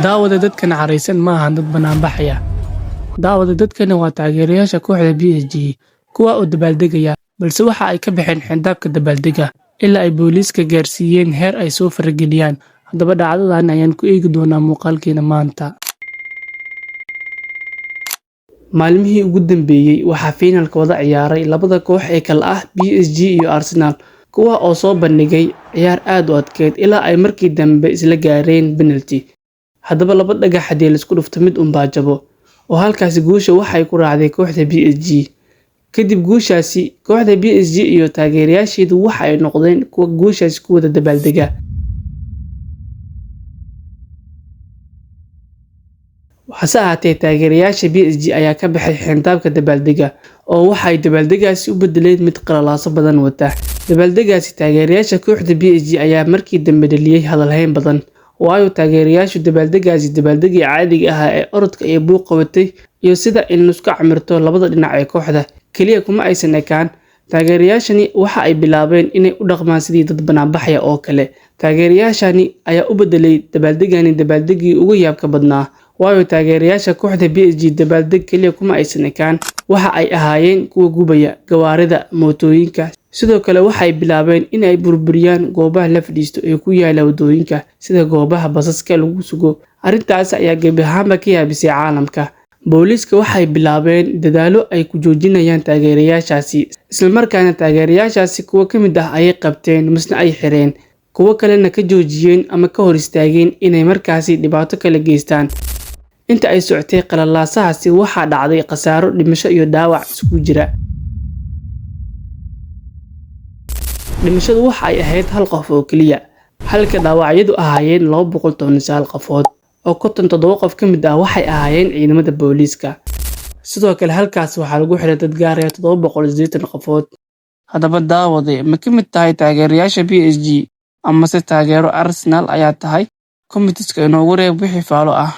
Daawada dadkan caraysan ma ahan dad banaanbaxaya. Daawada dadkani waa taageerayaasha kooxda PSG, kuwa oo dabaaldegaya, balse waxa ay ka baxeen xeyndaabka dabaaldega ilaa ay booliiska gaarsiiyeen heer ay soo farageliyaan. Haddaba dhacdadan ayaan ku eegi doonaa muuqaalkeena maanta. Maalmihii ugu dambeeyay waxaa finalka wada ciyaaray labada koox ee kala ah PSG iyo Arsenal, kuwa oo soo bandhigay ciyaar aad u adkeyd ilaa ay markii dambe isla gaareen penalty. Haddaba laba dhagax haddii la isku dhufto mid unbaa jabo, oo halkaasi guusha waxay ku raacday kooxda PSG. Kadib guushaasi, kooxda PSG iyo taageerayaasheedu waxa ay noqdeen kuwa guushaasi ku wada dabaaldega. Hase ahaatee taageerayaasha PSG ayaa ka baxay xeyndaabka dabaaldega oo waxay dabaaldegaasi u bedeleen mid qalalaaso badan wata. Dabaaldegaasi taageerayaasha kooxda PSG ayaa markii dambe dhaliyay hadalhayn badan, waayo taageerayaashu dabaaldegii caadiga ah ee orodka iyo buuqa watay iyo sida in isku camirto labada dhinac ee kooxda kaliya kuma aysan ekaan. Taageerayaashani waxa ay bilaabeen inay u dhaqmaan sidii dad banaanbaxaya oo kale. Taageerayaashani ayaa u bedelay dabaaldegii ugu yaabka badnaa, waayo taageerayaasha kooxda PSG dabaaldeg kaliya kuma aysan ekaan, waxa ay ahaayeen kuwa gubaya gawaarida, mootooyinka. Sidoo kale waxay bilaabeen in ay burburiyaan goobaha la fadhiisto ee ku yaala wadooyinka sida goobaha basaska lagu sugo. Arrintaas ayaa gebi ahaanba ka yaabisay caalamka. Booliiska waxay bilaabeen dadaallo ay ku joojinayaan taageerayaashaasi, isla markaana taageerayaashaasi kuwa ka mid ah ayay qabteen misna ay xireen, kuwo kalena ka joojiyeen ama ka hor istaageen inay markaasi dhibaato kala geystaan. Inta ay socotay qalalaasahaasi waxaa dhacday khasaaro dhimasho iyo dhaawac isugu jira. Dhimashadu waxa ay ahayd hal qof oo kaliya, halka dhaawacyadu ahaayeen 219 qofood, oo 57 qof ka mid ah waxay ahaayeen ciidamada booliiska. Sidoo kale halkaas waxaa lagu xiray dad gaaraya 780 qofood. Haddaba daawade ma ka mid tahay taageerayaasha PSG ama se taageero Arsenal ayaa tahay? Comments-ka inoogu reeb wixii faalo ah.